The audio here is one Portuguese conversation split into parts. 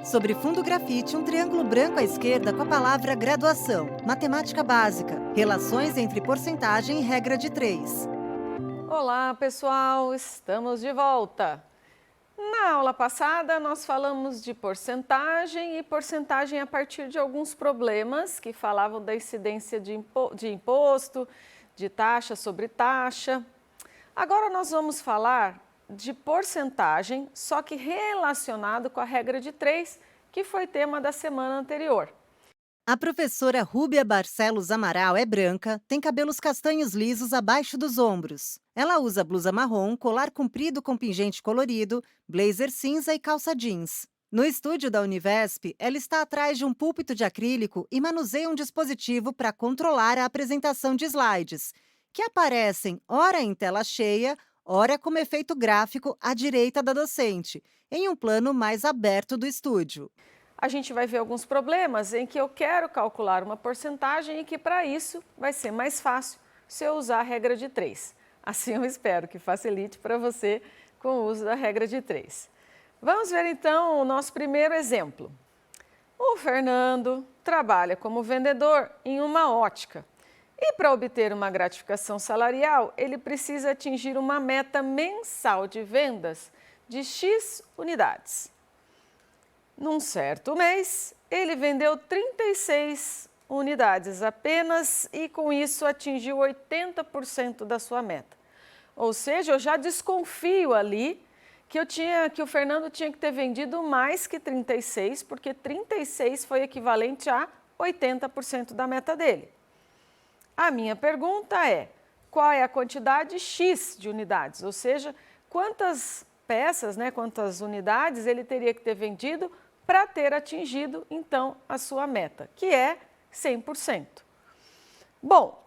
Sobre fundo grafite, um triângulo branco à esquerda com a palavra graduação, matemática básica, relações entre porcentagem e regra de 3. Olá, pessoal! Estamos de volta. Na aula passada, nós falamos de porcentagem e porcentagem a partir de alguns problemas que falavam da incidência de imposto, de taxa sobre taxa. Agora nós vamos falar de porcentagem, só que relacionado com a regra de 3, que foi tema da semana anterior. A professora Rúbia Barcelos Amaral é branca, tem cabelos castanhos lisos abaixo dos ombros. Ela usa blusa marrom, colar comprido com pingente colorido, blazer cinza e calça jeans. No estúdio da Univesp, ela está atrás de um púlpito de acrílico e manuseia um dispositivo para controlar a apresentação de slides, que aparecem ora em tela cheia, ora como efeito gráfico à direita da docente, em um plano mais aberto do estúdio. A gente vai ver alguns problemas em que eu quero calcular uma porcentagem e que para isso vai ser mais fácil se eu usar a regra de 3. Assim eu espero que facilite para você com o uso da regra de 3. Vamos ver então o nosso primeiro exemplo. O Fernando trabalha como vendedor em uma ótica e para obter uma gratificação salarial ele precisa atingir uma meta mensal de vendas de X unidades. Num certo mês, ele vendeu 36 unidades apenas e com isso atingiu 80% da sua meta. Ou seja, eu já desconfio ali que o Fernando tinha que ter vendido mais que 36, porque 36 foi equivalente a 80% da meta dele. A minha pergunta é, qual é a quantidade X de unidades? Ou seja, quantas peças, quantas unidades ele teria que ter vendido para ter atingido, então, a sua meta, que é 100%. Bom,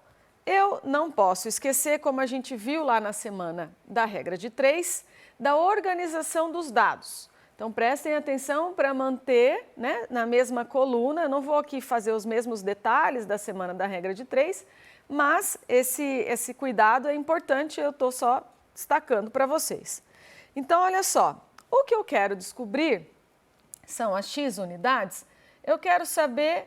eu não posso esquecer, como a gente viu lá na semana da regra de 3, da organização dos dados. Então, prestem atenção para manter na mesma coluna. Eu não vou aqui fazer os mesmos detalhes da semana da regra de 3, mas esse cuidado é importante, eu estou só destacando para vocês. Então, olha só, o que eu quero descobrir são as X unidades, eu quero saber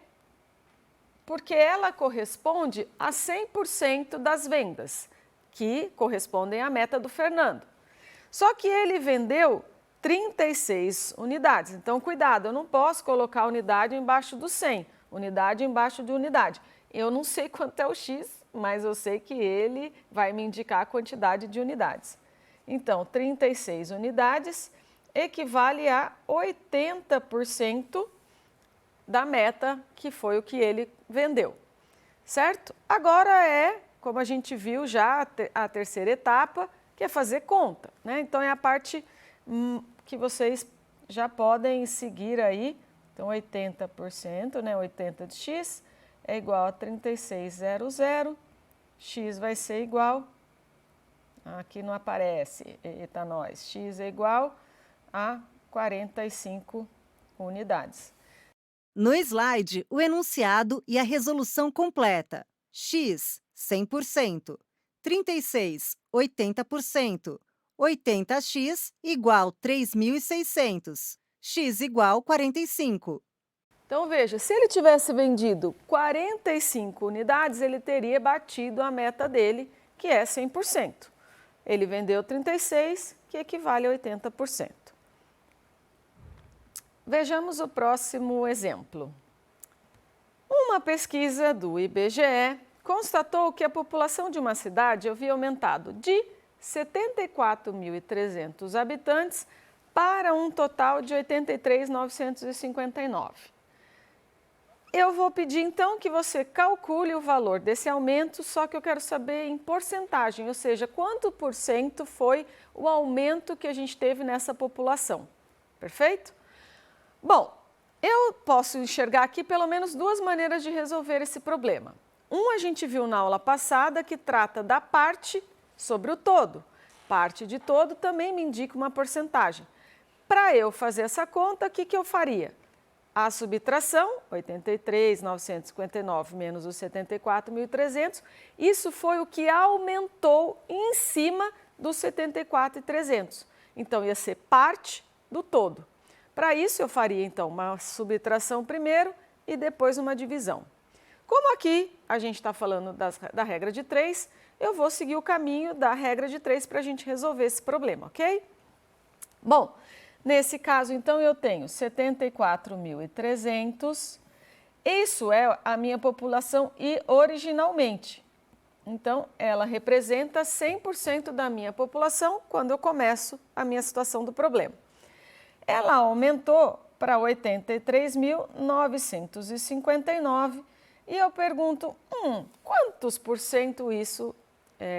porque ela corresponde a 100% das vendas, que correspondem à meta do Fernando. Só que ele vendeu 36 unidades, então cuidado, eu não posso colocar unidade embaixo do 100, unidade embaixo de unidade. Eu não sei quanto é o X, mas eu sei que ele vai me indicar a quantidade de unidades. Então, 36 unidades equivale a 80% da meta, que foi o que ele vendeu, certo? Agora como a gente viu já, a terceira etapa, que é fazer conta, Então, é a parte que vocês já podem seguir aí. Então, 80%, 80 de x é igual a 3600, x vai ser igual, aqui não aparece, eita nós, x é igual a 45 unidades. No slide, o enunciado e a resolução completa. X, 100%. 36, 80%. 80x igual 3.600. X igual 45. Então, veja, se ele tivesse vendido 45 unidades, ele teria batido a meta dele, que é 100%. Ele vendeu 36, que equivale a 80%. Vejamos o próximo exemplo. Uma pesquisa do IBGE constatou que a população de uma cidade havia aumentado de 74.300 habitantes para um total de 83.959. Eu vou pedir então que você calcule o valor desse aumento, só que eu quero saber em porcentagem, ou seja, quanto por cento foi o aumento que a gente teve nessa população. Perfeito? Bom, eu posso enxergar aqui pelo menos duas maneiras de resolver esse problema. A gente viu na aula passada que trata da parte sobre o todo. Parte de todo também me indica uma porcentagem. Para eu fazer essa conta, o que eu faria? A subtração, 83.959 menos os 74.300, isso foi o que aumentou em cima dos 74.300. Então, ia ser parte do todo. Para isso, eu faria, então, uma subtração primeiro e depois uma divisão. Como aqui a gente está falando da regra de 3, eu vou seguir o caminho da regra de 3 para a gente resolver esse problema, ok? Bom, nesse caso, então, eu tenho 74.300. Isso é a minha população originalmente. Então, ela representa 100% da minha população quando eu começo a minha situação do problema. Ela aumentou para 83.959 e eu pergunto, quantos por cento isso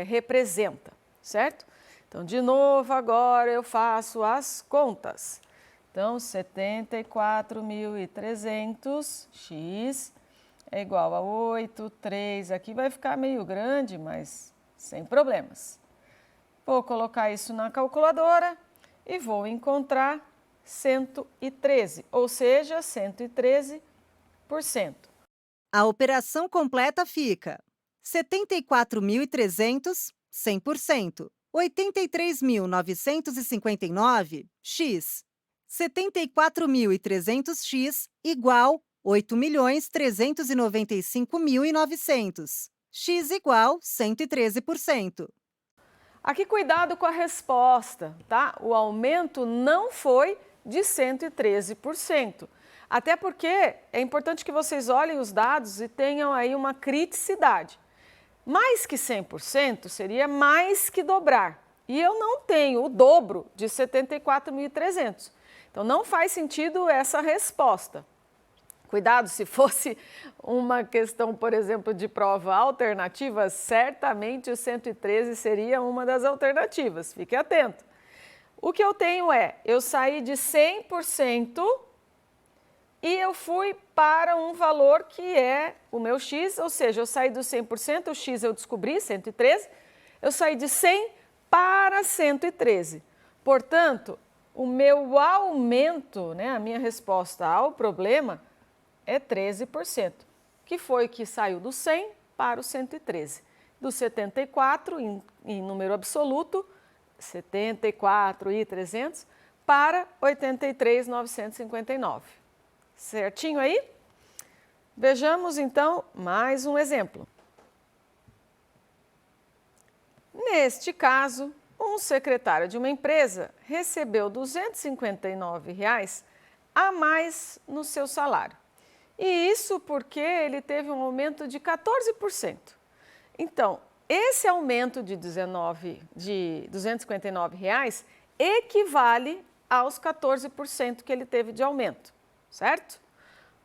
representa, certo? Então, de novo, agora eu faço as contas. Então, 74.300 x é igual a 8,3. Aqui vai ficar meio grande, mas sem problemas. Vou colocar isso na calculadora e vou encontrar 113, ou seja, 113%. A operação completa fica 74.300, 100%. 83.959, x. 74.300x igual 8.395.900. X igual 113%. Aqui, cuidado com a resposta, tá? O aumento não foi de 113%. Até porque é importante que vocês olhem os dados e tenham aí uma criticidade. Mais que 100% seria mais que dobrar. E eu não tenho o dobro de 74.300. Então, não faz sentido essa resposta. Cuidado, se fosse uma questão, por exemplo, de prova alternativa, certamente o 113 seria uma das alternativas. Fique atento. O que eu tenho eu saí de 100% e eu fui para um valor que é o meu x, ou seja, eu saí do 100%, o x eu descobri, 113, eu saí de 100 para 113. Portanto, o meu aumento, a minha resposta ao problema é 13%, que foi que saiu do 100 para o 113. Do 74, em número absoluto, 74.300, para 83.959. Certinho aí? Vejamos, então, mais um exemplo. Neste caso, um secretário de uma empresa recebeu R$ 259 a mais no seu salário. E isso porque ele teve um aumento de 14%. Então, esse aumento de R$ 259 equivale aos 14% que ele teve de aumento, certo?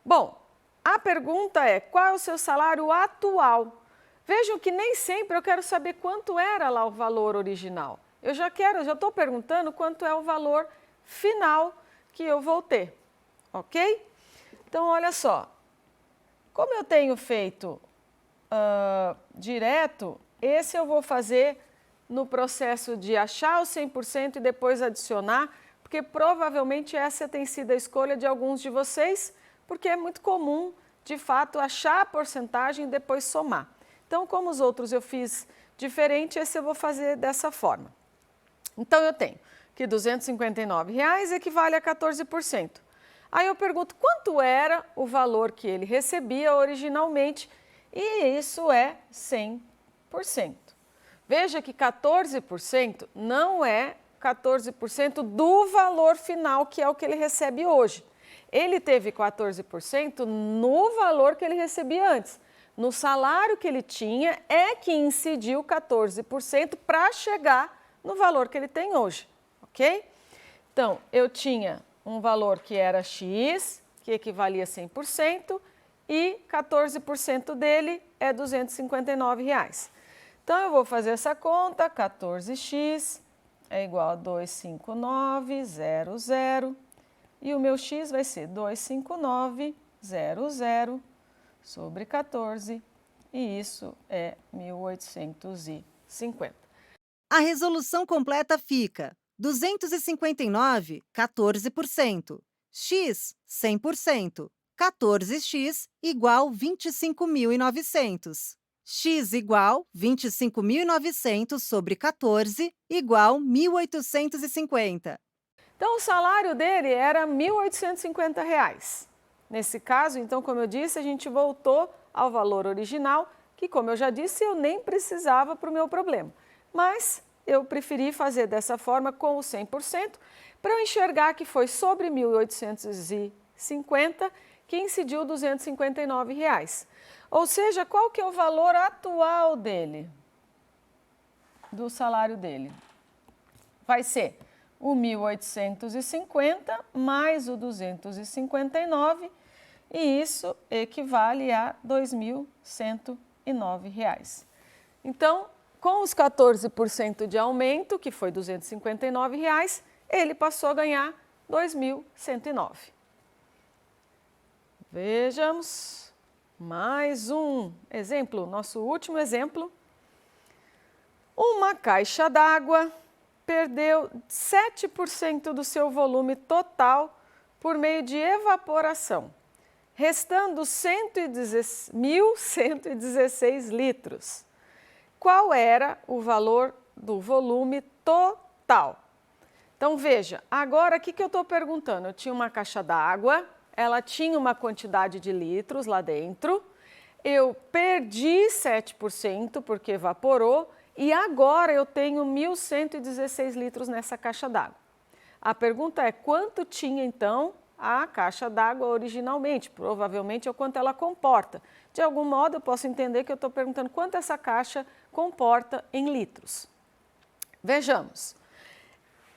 Bom, a pergunta é, qual é o seu salário atual? Vejam que nem sempre eu quero saber quanto era lá o valor original. Eu já estou perguntando quanto é o valor final que eu vou ter, ok? Então, olha só, como eu tenho feito direto, esse eu vou fazer no processo de achar o 100% e depois adicionar, porque provavelmente essa tem sido a escolha de alguns de vocês, porque é muito comum, de fato, achar a porcentagem e depois somar. Então, como os outros eu fiz diferente, esse eu vou fazer dessa forma. Então, eu tenho que R$ 259 equivale a 14%. Aí eu pergunto quanto era o valor que ele recebia originalmente e isso é 100%. Veja que 14% não é 14% do valor final, que é o que ele recebe hoje. Ele teve 14% no valor que ele recebia antes. No salário que ele tinha é que incidiu 14% para chegar no valor que ele tem hoje, ok? Então, eu tinha um valor que era X, que equivalia a 100%, e 14% dele é R$ 259. Então, eu vou fazer essa conta, 14x é igual a 259,00, e o meu x vai ser 259,00 sobre 14, e isso é 1.850. A resolução completa fica 259, 14%. X, 100%. 14x igual 25.900. X igual 25.900 sobre 14 igual 1.850. Então, o salário dele era R$ 1.850. Nesse caso, então, como eu disse, a gente voltou ao valor original, que, como eu já disse, eu nem precisava para o meu problema. Mas eu preferi fazer dessa forma com o 100%, para eu enxergar que foi sobre 1.850 que incidiu R$ 259. Ou seja, qual que é o valor atual dele, do salário dele? Vai ser o 1.850 mais o 259, e isso equivale a R$ 2.109. Então, com os 14% de aumento, que foi R$ 259, ele passou a ganhar R$ 2.109. Vejamos mais um exemplo, nosso último exemplo. Uma caixa d'água perdeu 7% do seu volume total por meio de evaporação, restando 1.116 litros. Qual era o valor do volume total? Então, veja, agora o que eu estou perguntando? Eu tinha uma caixa d'água, ela tinha uma quantidade de litros lá dentro, eu perdi 7% porque evaporou e agora eu tenho 1.116 litros nessa caixa d'água. A pergunta é, quanto tinha então a caixa d'água originalmente? Provavelmente é o quanto ela comporta. De algum modo eu posso entender que eu estou perguntando quanto essa caixa comporta em litros. Vejamos.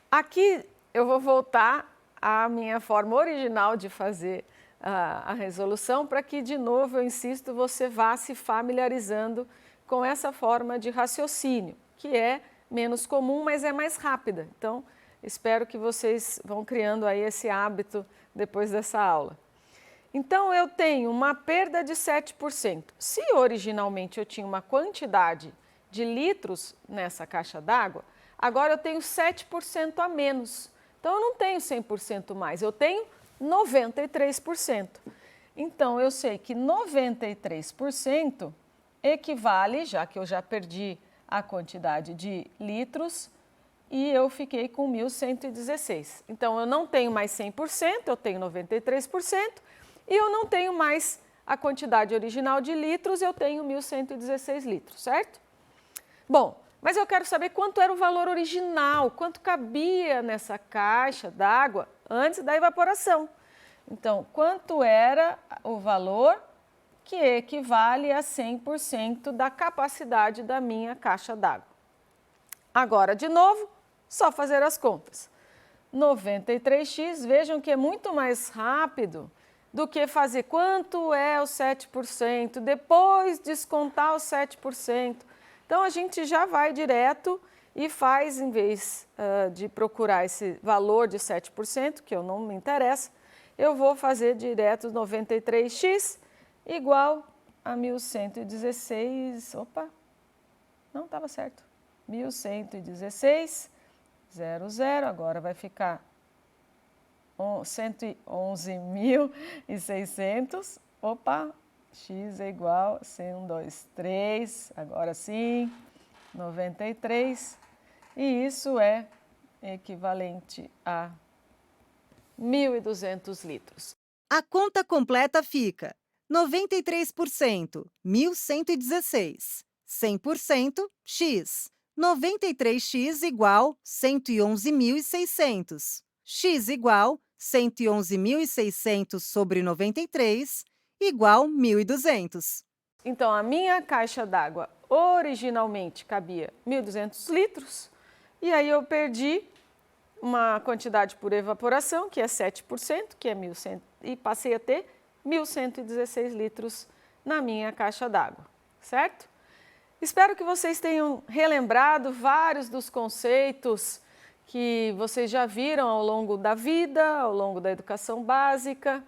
Aqui eu vou voltar à minha forma original de fazer a resolução, para que, de novo, eu insisto, você vá se familiarizando com essa forma de raciocínio, que é menos comum, mas é mais rápida. Então, espero que vocês vão criando aí esse hábito depois dessa aula. Então, eu tenho uma perda de 7%. Se originalmente eu tinha uma quantidade de litros nessa caixa d'água, agora eu tenho 7% a menos. Então, eu não tenho 100% mais, eu tenho 93%. Então, eu sei que 93% equivale, já que eu já perdi a quantidade de litros, e eu fiquei com 1.116. Então, eu não tenho mais 100%, eu tenho 93%, e eu não tenho mais a quantidade original de litros, eu tenho 1.116 litros, certo? Bom, mas eu quero saber quanto era o valor original, quanto cabia nessa caixa d'água antes da evaporação. Então, quanto era o valor que equivale a 100% da capacidade da minha caixa d'água? Agora, de novo, só fazer as contas. 93x, vejam que é muito mais rápido do que fazer quanto é o 7%, depois descontar os 7%. Então, a gente já vai direto e faz, em vez de procurar esse valor de 7%, que eu não me interessa, eu vou fazer direto 93x igual a 1.116, opa, não estava certo, 1.116,00, agora vai ficar 111.600, opa, x é igual a 1, 2, 3, agora sim, 93, e isso é equivalente a 1.200 litros. A conta completa fica 93%, 1.116. 100%, x. 93x igual 111.600. X igual 111.600 sobre 93 igual 1.200. Então, a minha caixa d'água originalmente cabia 1.200 litros, e aí eu perdi uma quantidade por evaporação, que é 7%, que é 1.100, e passei a ter 1.116 litros na minha caixa d'água, certo? Espero que vocês tenham relembrado vários dos conceitos que vocês já viram ao longo da vida, ao longo da educação básica,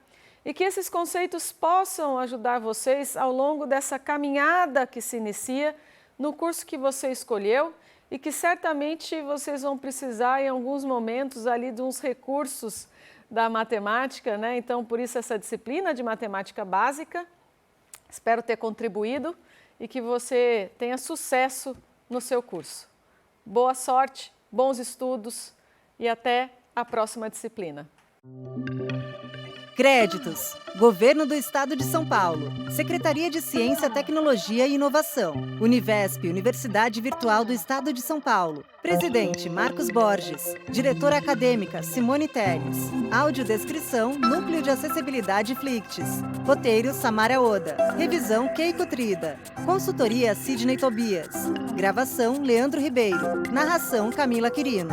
e que esses conceitos possam ajudar vocês ao longo dessa caminhada que se inicia no curso que você escolheu e que certamente vocês vão precisar em alguns momentos ali de uns recursos da matemática, né? Então, por isso essa disciplina de matemática básica. Espero ter contribuído e que você tenha sucesso no seu curso. Boa sorte, bons estudos e até a próxima disciplina. Créditos: Governo do Estado de São Paulo, Secretaria de Ciência, Tecnologia e Inovação, Univesp, Universidade Virtual do Estado de São Paulo. Presidente: Marcos Borges. Diretora acadêmica: Simone Telles. Audiodescrição: Núcleo de Acessibilidade Flicts. Roteiro: Samara Oda. Revisão: Keiko Trida. Consultoria: Sidney Tobias. Gravação: Leandro Ribeiro. Narração: Camila Quirino.